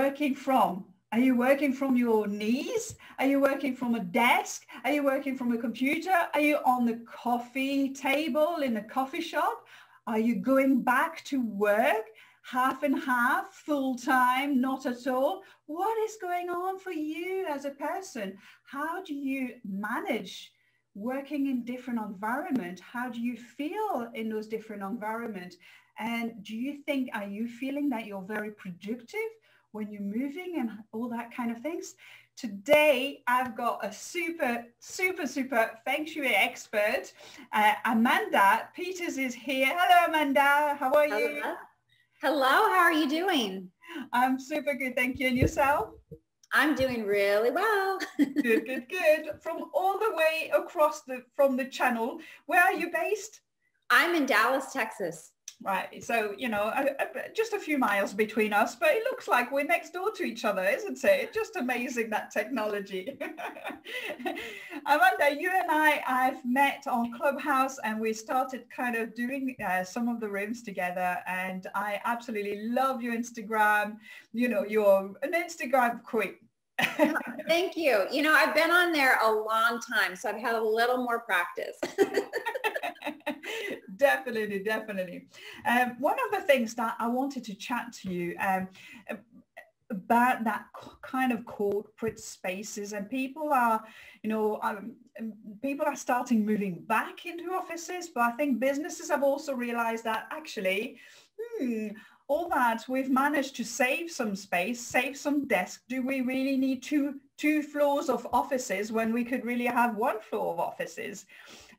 working from? Are you working from your knees? Are you working from a desk? Are you working from a computer? Are you on the coffee table in a coffee shop? Are you going back to work half and half, full time, not at all? What is going on for you as a person? How do you manage working in different environments? How do you feel in those different environments? And do you think, are you feeling that you're very productive when you're moving and all that kind of things? Today, I've got a super Feng Shui expert. Amanda Peters is here. Hello, Amanda. How are you? Hello. How are you doing? I'm super good. Thank you. And yourself? I'm doing really well. Good. From all the way across from the channel, where are you based? I'm in Dallas, Texas. Right. So, you know, just a few miles between us, but it looks like we're next door to each other, isn't it? Just amazing, that technology. Amanda, you and I've met on Clubhouse and we started kind of doing some of the rooms together. And I absolutely love your Instagram. You know, you're an Instagram queen. Thank you. You know, I've been on there a long time, so I've had a little more practice. Definitely. One of the things that I wanted to chat to you about that kind of corporate spaces, and people are, you know, people are starting moving back into offices, but I think businesses have also realized that actually, all that we've managed to save some space, save some desks. Do we really need two floors of offices when we could really have one floor of offices?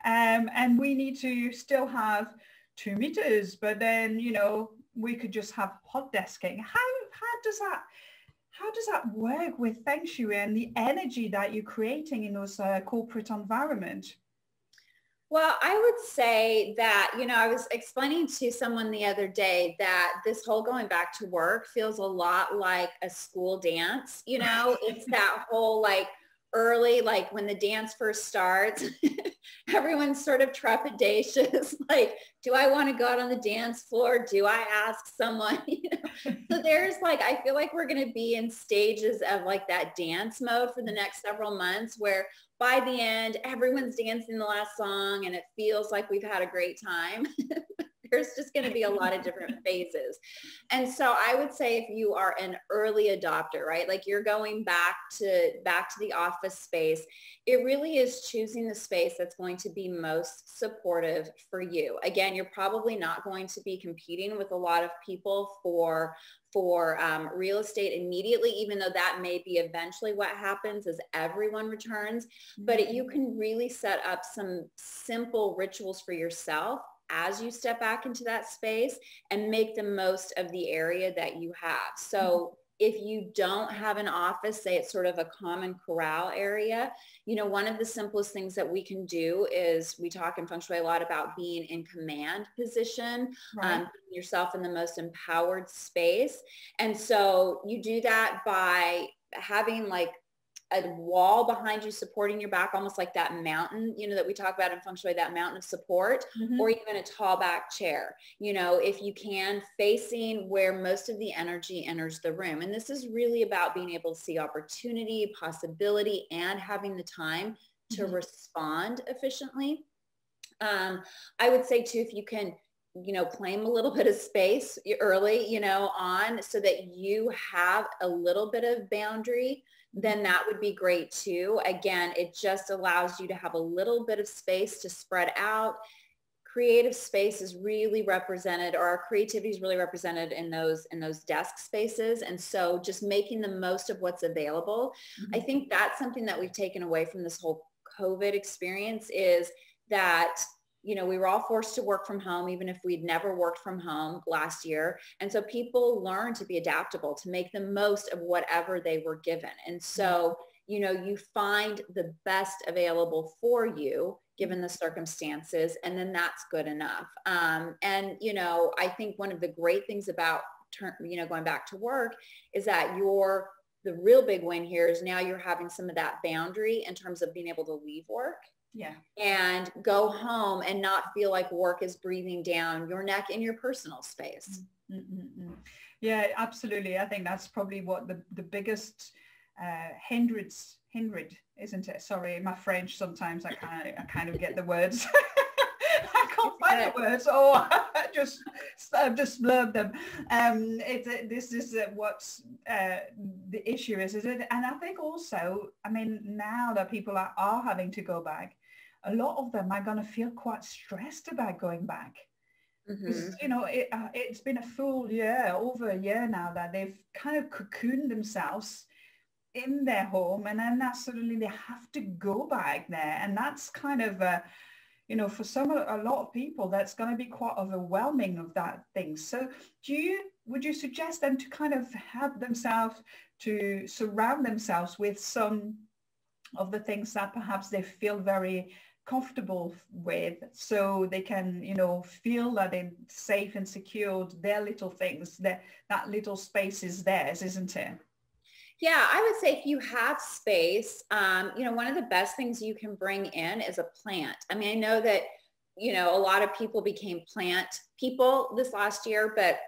And we need to still have 2 meters, but then, you know, we could just have hot desking. How does that work with Feng Shui and the energy that you're creating in those corporate environments? Well, I would say that, you know, I was explaining to someone the other day that this whole going back to work feels a lot like a school dance. You know, it's that whole like early, like when the dance first starts, everyone's sort of trepidatious. Like, do I want to go out on the dance floor? Do I ask someone? You know? So there's like, I feel like we're going to be in stages of like that dance mode for the next several months, where by the end, everyone's dancing the last song and it feels like we've had a great time. There's just going to be a lot of different phases. And so I would say if you are an early adopter, right, like you're going back to the office space, it really is choosing the space that's going to be most supportive for you. Again, you're probably not going to be competing with a lot of people for real estate immediately, even though that may be eventually what happens as everyone returns. But you can really set up some simple rituals for yourself as you step back into that space and make the most of the area that you have. So if you don't have an office, say it's sort of a common corral area, you know, one of the simplest things that we can do is, we talk in Feng Shui a lot about being in command position, right. Yourself in the most empowered space. And so you do that by having like a wall behind you supporting your back, almost like that mountain, you know, that we talk about in Feng Shui, that mountain of support, or even a tall back chair, you know, if you can, facing where most of the energy enters the room. And this is really about being able to see opportunity, possibility, and having the time to respond efficiently. I would say too, if you can, you know, claim a little bit of space early, you know, on, so that you have a little bit of boundary, then that would be great too. Again, it just allows you to have a little bit of space to spread out. Creative space is really represented, or our creativity is really represented in those desk spaces. And so just making the most of what's available. I think that's something that we've taken away from this whole COVID experience, is that, you know, we were all forced to work from home, even if we'd never worked from home last year. And so people learned to be adaptable, to make the most of whatever they were given. And so, you know, you find the best available for you given the circumstances, and then that's good enough. And, you know, I think one of the great things about, you know, going back to work is that the real big win here is now you're having some of that boundary in terms of being able to leave work. Yeah. and go home and not feel like work is breathing down your neck in your personal space. Mm-mm-mm. Yeah, absolutely. I think that's probably what the biggest hindered, isn't it? Sorry, my French, sometimes I kind of get the words. I can't find the words. Oh, I've just blurred them. This is what's the issue is it? And I think also, I mean, now that people are having to go back, a lot of them are going to feel quite stressed about going back. Mm-hmm. You know, it's been a full year, over a year now, that they've kind of cocooned themselves in their home, and then that suddenly they have to go back there, and that's kind of you know, for a lot of people, that's going to be quite overwhelming of that thing. So would you suggest them to kind of have themselves to surround themselves with some of the things that perhaps they feel very comfortable with, so they can, you know, feel that they're safe and secured, their little things, that little space is theirs, isn't it? Yeah, I would say if you have space, you know, one of the best things you can bring in is a plant. I mean, I know that, you know, a lot of people became plant people this last year, but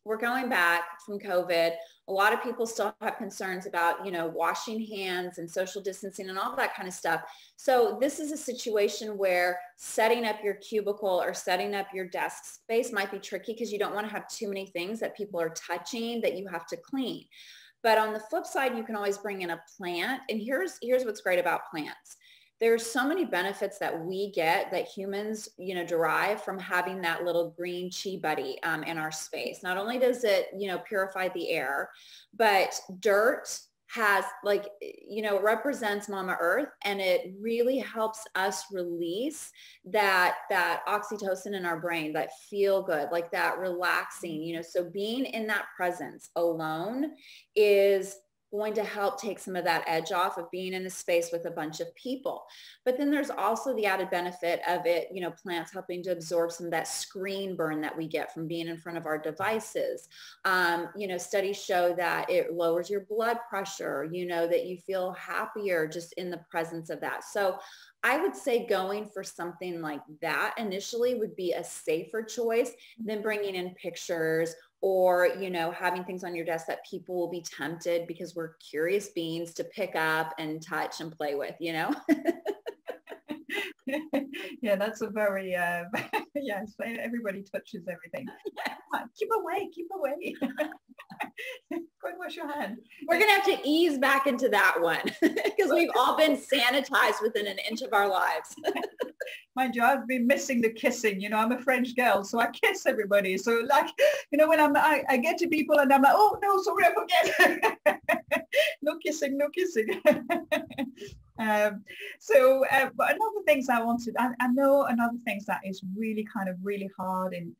we're going back from COVID. A lot of people still have concerns about, you know, washing hands and social distancing and all that kind of stuff. So this is a situation where setting up your cubicle or setting up your desk space might be tricky because you don't want to have too many things that people are touching that you have to clean. But on the flip side, you can always bring in a plant. And here's what's great about plants. There's so many benefits that we get, that humans, you know, derive from having that little green chi buddy in our space. Not only does it, you know, purify the air, but dirt has, like, you know, represents Mama Earth, and it really helps us release that oxytocin in our brain, that feel good, like that relaxing, you know. So being in that presence alone is going to help take some of that edge off of being in a space with a bunch of people. But then there's also the added benefit of it, you know, plants helping to absorb some of that screen burn that we get from being in front of our devices. You know, studies show that it lowers your blood pressure, you know, that you feel happier just in the presence of that. So I would say going for something like that initially would be a safer choice than bringing in pictures or, you know, having things on your desk that people will be tempted, because we're curious beings, to pick up and touch and play with, you know? Yeah, that's a very, yes, everybody touches everything. Keep away, keep away. Go and wash your hand. We're going to have to ease back into that one because we've all been sanitized within an inch of our lives. Mind you, I've been missing the kissing. You know, I'm a French girl, so I kiss everybody. So, like, you know, when I get to people and I'm like, oh, no, sorry, I forget. No kissing, no kissing. But another things I wanted, I know another things that is really kind of really hard in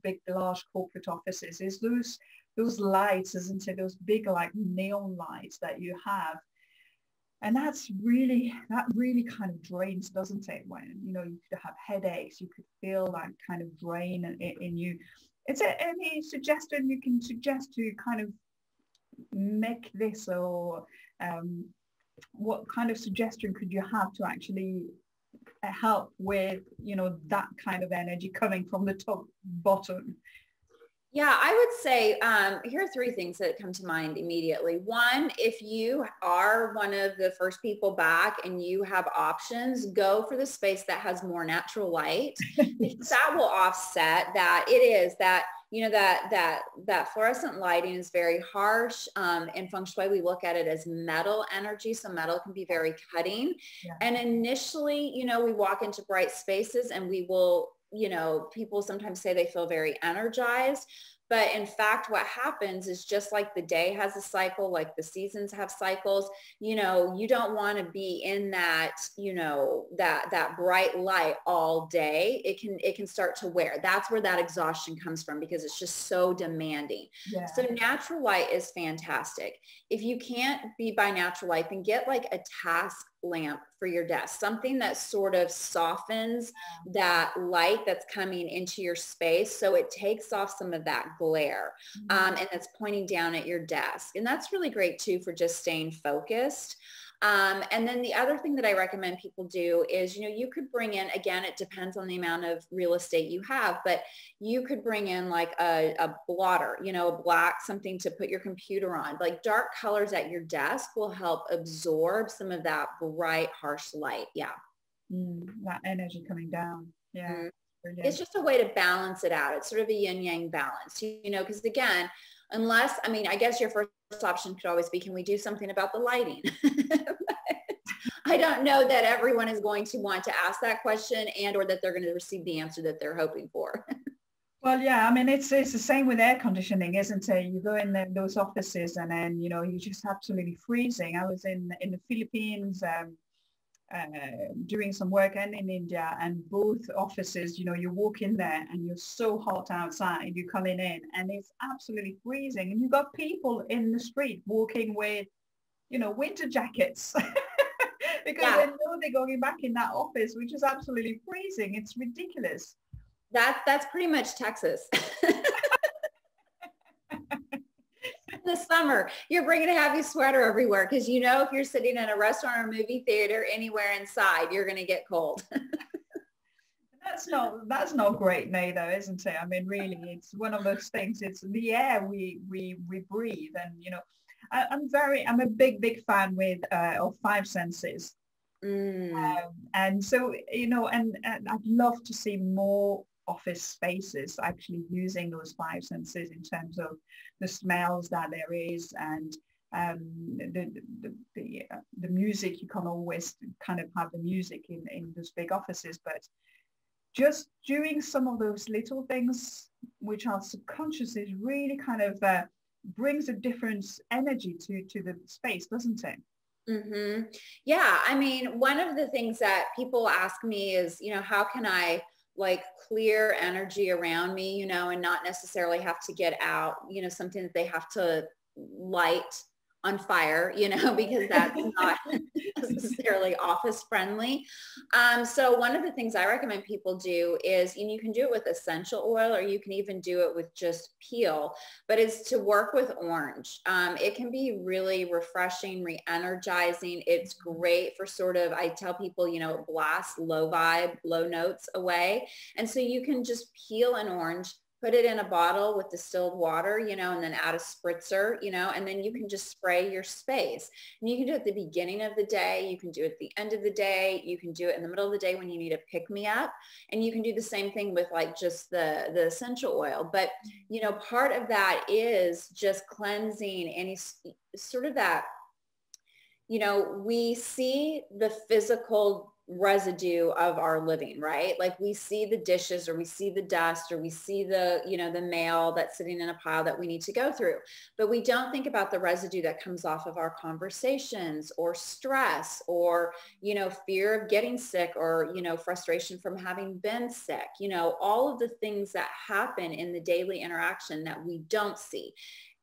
big, large corporate offices is those lights, isn't it? Those big, like, neon lights that you have. And that really kind of drains, doesn't it? When, you know, you could have headaches, you could feel that kind of drain in you. Is there any suggestion you can suggest to kind of make this, or what kind of suggestion could you have to actually help with, you know, that kind of energy coming from the top bottom? Yeah, I would say here are three things that come to mind immediately. One, if you are one of the first people back and you have options, go for the space that has more natural light, because that will offset that. It is that, you know, that fluorescent lighting is very harsh. In Feng Shui, we look at it as metal energy. So metal can be very cutting. Yeah. And initially, you know, we walk into bright spaces and we will, you know, people sometimes say they feel very energized. But in fact, what happens is, just like the day has a cycle, like the seasons have cycles, you know, you don't want to be in that, you know, that bright light all day. It can start to wear. That's where that exhaustion comes from, because it's just so demanding. Yeah. So natural light is fantastic. If you can't be by natural light, then get like a task lamp for your desk, something that sort of softens that light that's coming into your space, so it takes off some of that glare, and it's pointing down at your desk. And that's really great too for just staying focused. And then the other thing that I recommend people do is, you could bring in, again, it depends on the amount of real estate you have, but you could bring in like a blotter, a black, something to put your computer on. Like dark colors at your desk will help absorb some of that bright, harsh light. Yeah. That energy coming down. Yeah. Mm. Brilliant. It's just a way to balance it out. It's sort of a yin yang balance, because again, I guess your first option could always be, can we do something about the lighting? I don't know that everyone is going to want to ask that question or that they're going to receive the answer that they're hoping for. Well, yeah, I mean, it's the same with air conditioning, isn't it? You go in those offices and then, you're just absolutely freezing. I was in the Philippines doing some work and in India, and both offices, you walk in there and you're so hot outside, you're coming in and it's absolutely freezing. And you've got people in the street walking with, winter jackets because they know they're going back in that office, which is absolutely freezing. It's ridiculous. That's pretty much Texas. The summer, you're bringing a heavy sweater everywhere because if you're sitting in a restaurant or movie theater, anywhere inside, you're going to get cold. That's not great neither, isn't it? I mean, really, it's one of those things. It's the air we breathe, and I'm a big fan of five senses. And so, and I'd love to see more office spaces actually using those five senses in terms of the smells that there is, and the music. You can't always kind of have the music in those big offices, but just doing some of those little things which are subconscious is really kind of brings a different energy to the space, doesn't it? Mm-hmm. Yeah. I mean, one of the things that people ask me is, how can I like clear energy around me, and not necessarily have to get out, something that they have to light on fire, because that's not necessarily office friendly. So one of the things I recommend people do is, and you can do it with essential oil, or you can even do it with just peel, but it's to work with orange. It can be really refreshing, re-energizing. It's great for I tell people, it blasts low vibe, low notes away. And so you can just peel an orange, put it in a bottle with distilled water, and then add a spritzer, and then you can just spray your space. And you can do it at the beginning of the day. You can do it at the end of the day. You can do it in the middle of the day when you need a pick-me-up. And you can do the same thing with like just the essential oil. But, part of that is just cleansing any sort of that, we see the physical residue of our living, right? Like we see the dishes, or we see the dust, or we see the, the mail that's sitting in a pile that we need to go through. But we don't think about the residue that comes off of our conversations, or stress, or, fear of getting sick, or, frustration from having been sick, all of the things that happen in the daily interaction that we don't see.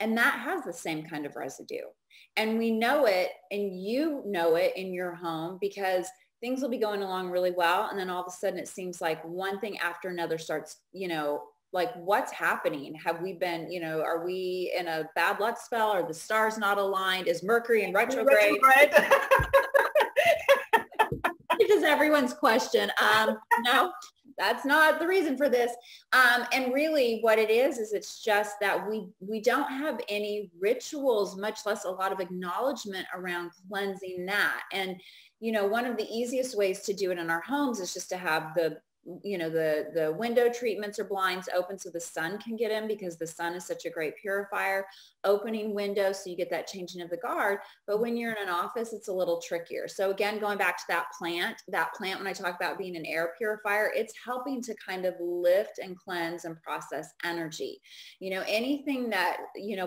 And that has the same kind of residue. And we know it, and you know it in your home, because things will be going along really well. And then all of a sudden it seems like one thing after another starts, like what's happening? Have we been, are we in a bad luck spell? Are the stars not aligned? Is Mercury in retrograde? Which is everyone's question. No, that's not the reason for this. And really what it is it's just that we don't have any rituals, much less a lot of acknowledgement around cleansing that. And, one of the easiest ways to do it in our homes is just to have the window treatments or blinds open so the sun can get in, because the sun is such a great purifier. Opening windows so you get that changing of the guard. But when you're in an office, it's a little trickier. So again, going back to that plant, when I talk about being an air purifier, it's helping to kind of lift and cleanse and process energy. Anything that,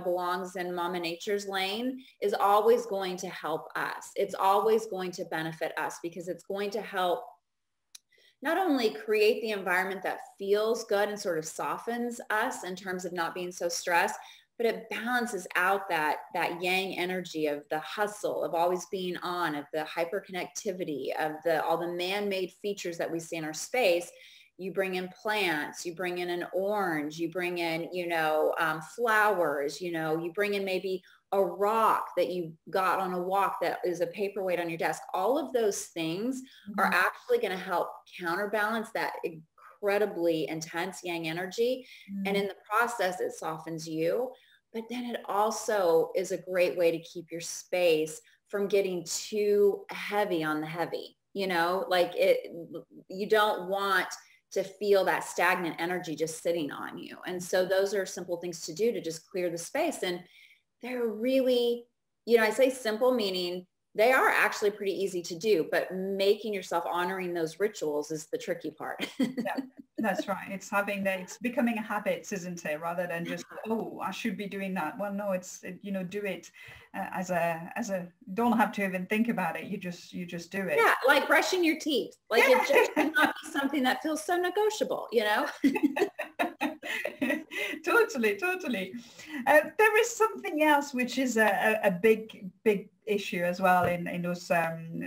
belongs in Mama Nature's lane is always going to help us. It's always going to benefit us, because it's going to help not only create the environment that feels good and sort of softens us in terms of not being so stressed, but it balances out that yang energy of the hustle, of always being on, of the hyperconnectivity, of all the man-made features that we see in our space. You bring in plants, you bring in an orange, you bring in, flowers, you bring in maybe a rock that you got on a walk that is a paperweight on your desk. All of those things are actually going to help counterbalance that incredibly intense yang energy. And in the process, it softens you. But then it also is a great way to keep your space from getting too heavy on the heavy, you know, like you don't want to feel that stagnant energy just sitting on you. And so those are simple things to do to just clear the space. And they're really, you know, I say simple, meaning they are actually pretty easy to do, but making yourself honoring those rituals is the tricky part. Yeah, that's right. It's it's becoming a habit, isn't it? Rather than just, oh, I should be doing that. Well, no, you know, do it don't have to even think about it. You just do it. Yeah. Like brushing your teeth. Like it just cannot be something that feels so negotiable, you know? Totally. There is something else which is a big issue as well in those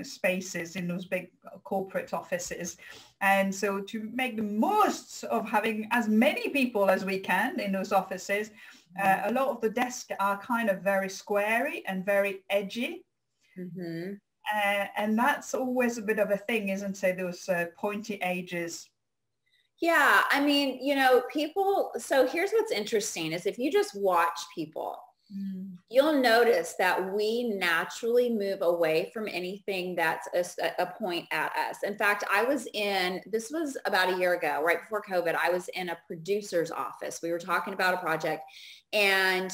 spaces, in those big corporate offices. And so to make the most of having as many people as we can in those offices, a lot of the desks are kind of very squarey and very edgy. And that's always a bit of a thing, isn't it? Those pointy edges. Yeah, I mean, you know, people, so here's what's interesting is if you just watch people, you'll notice that we naturally move away from anything that's a point at us. In fact, this was about a year ago, right before COVID, I was in a producer's office. We were talking about a project and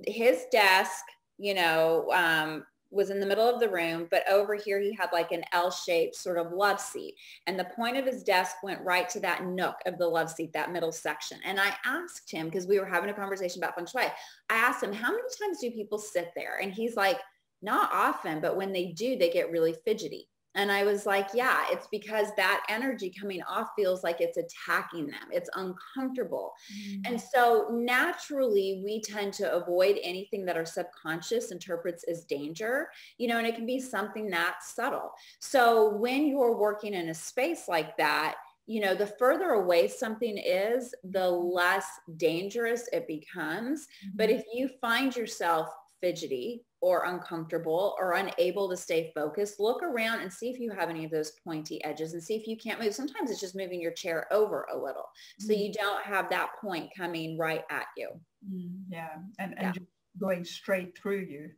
his desk, you know, was in the middle of the room, but over here he had like an L-shaped sort of love seat. And the point of his desk went right to that nook of the love seat, that middle section. And I asked him, because we were having a conversation about Feng Shui, I asked him, how many times do people sit there? And he's like, not often, but when they do, they get really fidgety. And I was like, yeah, it's because that energy coming off feels like it's attacking them. It's uncomfortable. And so naturally, we tend to avoid anything that our subconscious interprets as danger, you know, and it can be something that's subtle. So when you're working in a space like that, you know, the further away something is, the less dangerous it becomes. But if you find yourself fidgety or uncomfortable or unable to stay focused, look around and see if you have any of those pointy edges and see if you can't move. Sometimes it's just moving your chair over a little so you don't have that point coming right at you. Yeah. And just going straight through you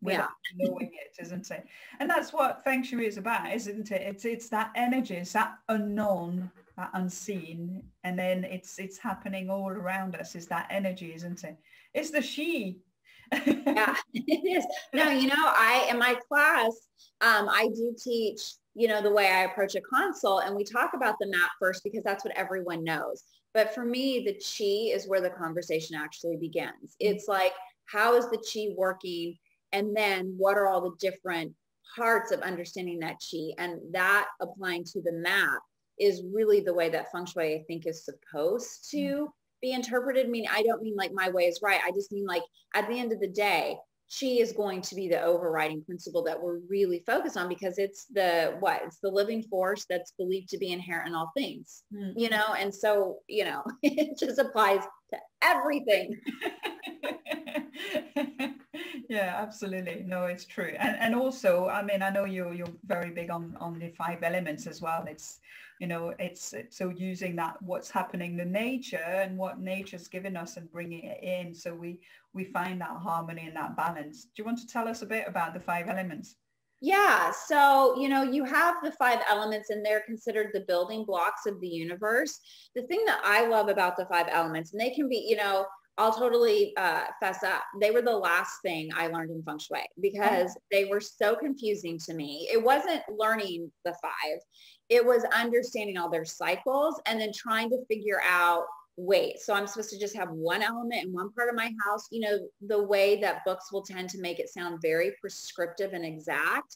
without knowing it, isn't it? And that's what Feng Shui is about, isn't it? It's that energy, it's that unknown, that unseen, and then it's happening all around us, is that energy, isn't it? It's the She. Yeah, it is. No, you know, in my class, I do teach, you know, the way I approach a consult, and we talk about the mat first because that's what everyone knows. But for me, the Chi is where the conversation actually begins. It's like, how is the Chi working? And then what are all the different parts of understanding that Chi? And that applying to the mat is really the way that Feng Shui, I think, is supposed to be interpreted. I mean, I don't mean like my way is right. I just mean like at the end of the day, Chi is going to be the overriding principle that we're really focused on because it's it's the living force that's believed to be inherent in all things, you know? And so, you know, it just applies to everything. Yeah, absolutely. No, it's true. And also, I mean, I know you're very big on the 5 elements as well. It's, you know, it's so using that, what's happening in nature and what nature's given us and bringing it in. So we find that harmony and that balance. Do you want to tell us a bit about the 5 elements? Yeah. So, you know, you have the 5 elements and they're considered the building blocks of the universe. The thing that I love about the 5 elements, and they can be, you know, I'll totally fess up. They were the last thing I learned in Feng Shui because they were so confusing to me. It wasn't learning the 5. It was understanding all their cycles and then trying to figure out, wait, so I'm supposed to just have one element in one part of my house, you know, the way that books will tend to make it sound very prescriptive and exact.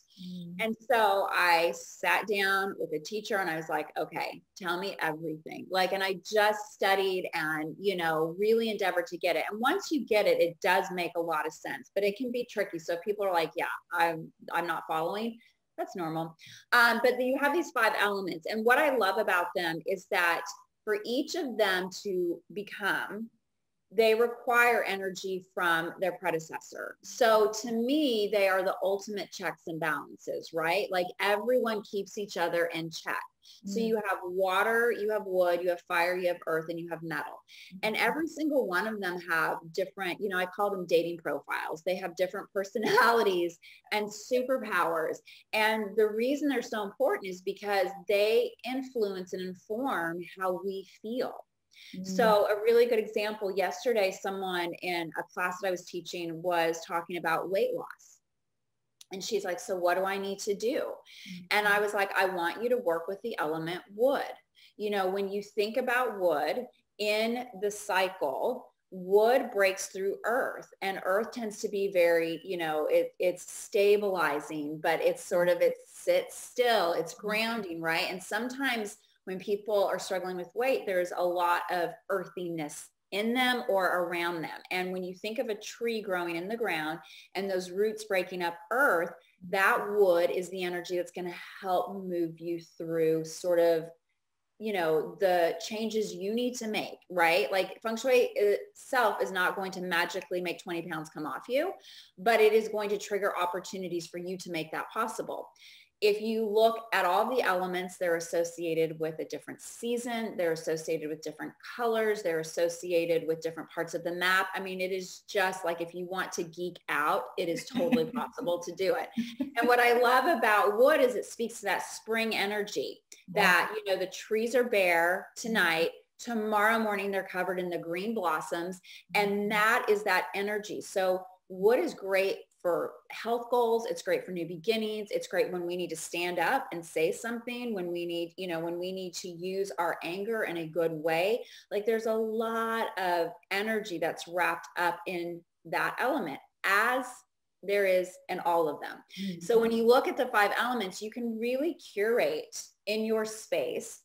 And so I sat down with a teacher and I was like, okay, tell me everything. Like, and I just studied and, you know, really endeavored to get it. And once you get it, it does make a lot of sense, but it can be tricky. So if people are like, yeah, I'm not following, that's normal. But you have these 5 elements. And what I love about them is that for each of them to become, they require energy from their predecessor. So to me, they are the ultimate checks and balances, right? Like everyone keeps each other in check. So you have water, you have wood, you have fire, you have earth, and you have metal. And every single one of them have different, you know, I call them dating profiles. They have different personalities and superpowers. And the reason they're so important is because they influence and inform how we feel. So a really good example, yesterday, someone in a class that I was teaching was talking about weight loss. And she's like, so what do I need to do? And I was like, I want you to work with the element wood. You know, when you think about wood in the cycle, wood breaks through earth, and earth tends to be very, you know, it's stabilizing, but it's sort of, it sits still, it's grounding, right? And sometimes when people are struggling with weight, there's a lot of earthiness in them or around them. And when you think of a tree growing in the ground and those roots breaking up earth, that wood is the energy that's going to help move you through sort of, you know, the changes you need to make, right? Like Feng Shui itself is not going to magically make 20 pounds come off you, but it is going to trigger opportunities for you to make that possible. If you look at all the elements, they're associated with a different season. They're associated with different colors. They're associated with different parts of the map. I mean, it is just like, if you want to geek out, it is totally possible to do it. And what I love about wood is it speaks to that spring energy that, you know, the trees are bare tonight. Tomorrow morning, they're covered in the green blossoms. And that is that energy. So wood is great for health goals. It's great for new beginnings. It's great when we need to stand up and say something, when we need, you know, when we need to use our anger in a good way. Like there's a lot of energy that's wrapped up in that element, as there is in all of them. So when you look at the 5 elements, you can really curate in your space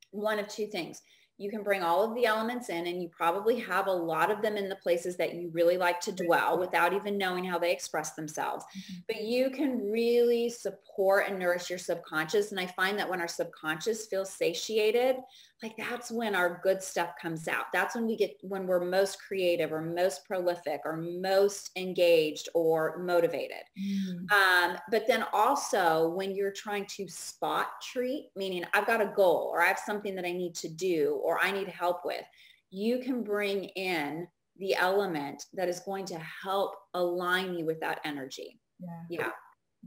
one of 2 things. You can bring all of the elements in, and you probably have a lot of them in the places that you really like to dwell without even knowing how they express themselves. But you can really support and nourish your subconscious. And I find that when our subconscious feels satiated, like that's when our good stuff comes out. That's when we're most creative or most prolific or most engaged or motivated. But then also when you're trying to spot treat, meaning I've got a goal or I have something that I need to do or I need help with, you can bring in the element that is going to help align you with that energy.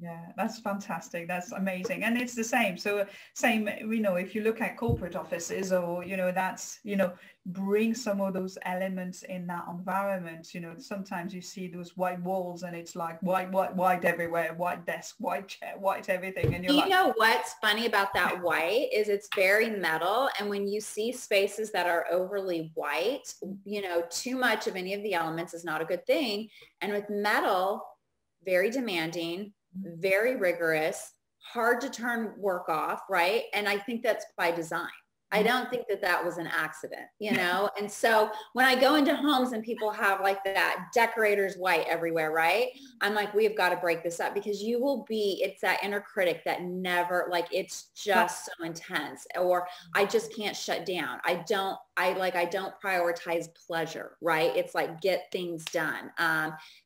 Yeah, that's fantastic. That's amazing. And it's the same. So same, you know, if you look at corporate offices or, you know, that's, you know, bring some of those elements in that environment. You know, sometimes you see those white walls and it's like white everywhere, white desk, white chair, white everything. And you're like, you know, what's funny about that white is it's very metal. And when you see spaces that are overly white, you know, too much of any of the elements is not a good thing. And with metal, very demanding, very rigorous, hard to turn work off, right? And I think that's by design. I don't think that that was an accident, you know? And so when I go into homes and people have like that decorator's white everywhere, right? I'm like, we've got to break this up because you will be, it's that inner critic that never, like, it's just so intense, or I just can't shut down. I don't prioritize pleasure, right? It's like, get things done.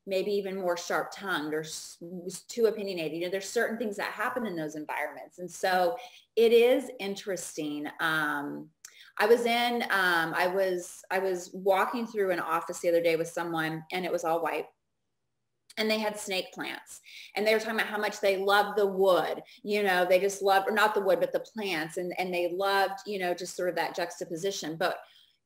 Maybe even more sharp tongued or too opinionated. You know, there's certain things that happen in those environments. And so it is interesting. I was walking through an office the other day with someone and it was all white. And they had snake plants and they were talking about how much they love the wood, you know, they just love, or not the wood, but the plants. And they loved, you know, just sort of that juxtaposition,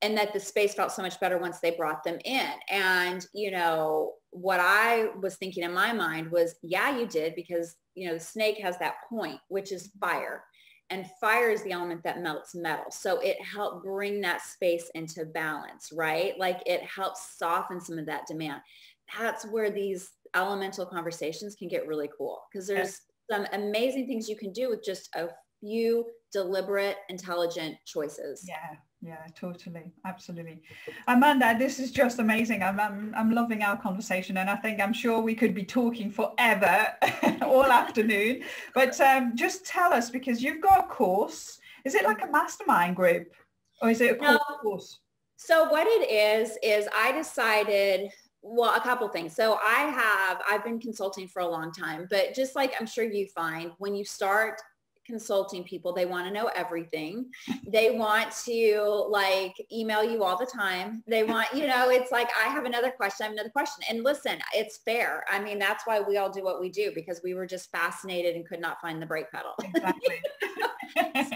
and that the space felt so much better once they brought them in. And, you know, what I was thinking in my mind was, yeah, you did, because, you know, the snake has that point, which is fire. And fire is the element that melts metal. So it helped bring that space into balance, right? Like it helps soften some of that demand. That's where these elemental conversations can get really cool, because there's some amazing things you can do with just a few deliberate, intelligent choices. Yeah, totally. Absolutely. Amanda, this is just amazing. I'm loving our conversation, and I'm sure we could be talking forever all afternoon, but just tell us, because you've got a course. Is it like a mastermind group or is it a course? So what it is I decided, well, a couple things. So I've been consulting for a long time, but just like I'm sure you find when you start consulting people, they want to know everything. They want to like email you all the time. They want, it's like, I have another question. I have another question. And listen, it's fair. I mean, that's why we all do what we do, because we were just fascinated and could not find the brake pedal. Exactly.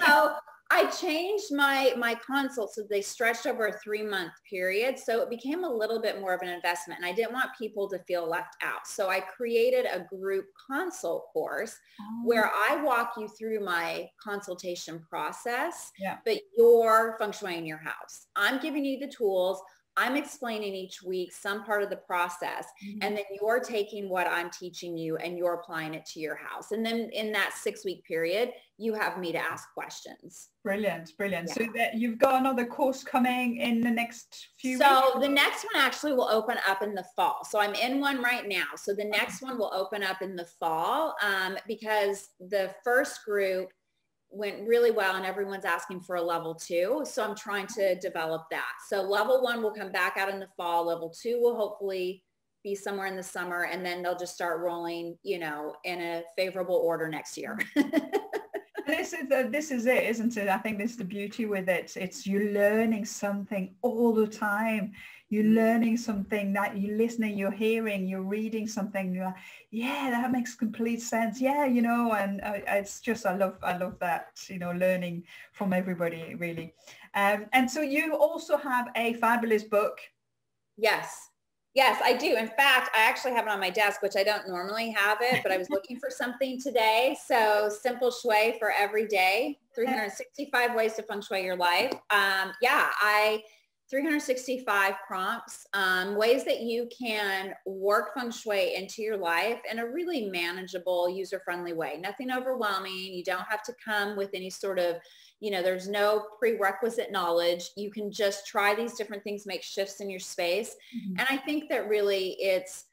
So I changed my consults so they stretched over a 3-month period. So it became a little bit more of an investment, and I didn't want people to feel left out. So I created a group consult course where I walk you through my consultation process, but you're feng shui in your house. I'm giving you the tools. I'm explaining each week some part of the process, and then you're taking what I'm teaching you and you're applying it to your house. And then in that 6-week period, you have me to ask questions. Brilliant. Brilliant. Yeah. So that you've got another course coming in the next few weeks? So the next one actually will open up in the fall. So I'm in one right now. So the next one will open up in the fall because the first group went really well and everyone's asking for a level 2. So I'm trying to develop that. So level 1 will come back out in the fall. Level 2 will hopefully be somewhere in the summer, and then they'll just start rolling, in a favorable order next year. This is it, isn't it? I think this is the beauty with it. It's you're learning something all the time. You're learning something that you're listening, you're hearing, you're reading something. You're like, yeah, that makes complete sense. Yeah, and it's just, I love that, learning from everybody, really. And so you also have a fabulous book. Yes, I do. In fact, I actually have it on my desk, which I don't normally have it, but I was looking for something today. So Simple Shui for every day, 365 ways to feng shui your life. 365 prompts, ways that you can work feng shui into your life in a really manageable, user-friendly way. Nothing overwhelming. You don't have to come with any sort of, there's no prerequisite knowledge. You can just try these different things, make shifts in your space. And I think that really it's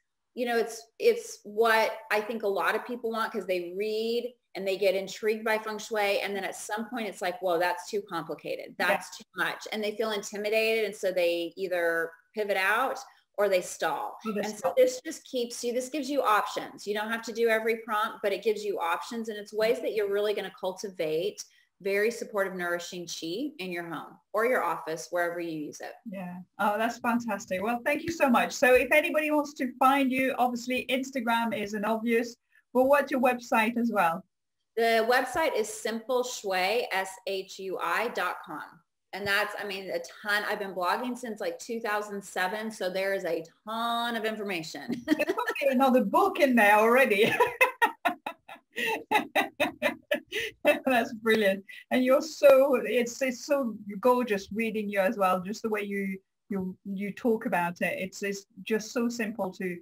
what I think a lot of people want, because they read and they get intrigued by feng shui. And then at some point it's like, whoa, that's too complicated. That's too much. And they feel intimidated. And so they either pivot out or they stall. So this just this gives you options. You don't have to do every prompt, but it gives you options. And it's ways that you're really going to cultivate very supportive, nourishing qi in your home or your office, wherever you use it. Yeah. Oh, that's fantastic. Well, thank you so much. So if anybody wants to find you, obviously Instagram is an obvious, but what's your website as well? The website is simpleshui, SHUI.com. And that's, a ton. I've been blogging since like 2007. So there is a ton of information. There's probably another book in there already. That's brilliant. And you're it's so gorgeous reading you as well, just the way you talk about it. It's just so simple to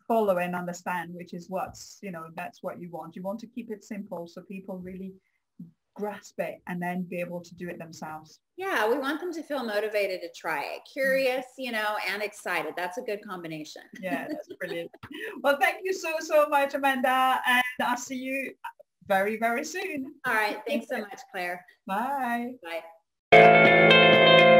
follow and understand, which is that's what you want. You want to keep it simple so people really grasp it and then be able to do it themselves. Yeah, we want them to feel motivated to try it, curious, and excited. That's a good combination. Yeah, that's brilliant. Well, thank you so much, Amanda, and I'll see you very, very soon. All right. Thanks so much, Claire. Bye. Bye.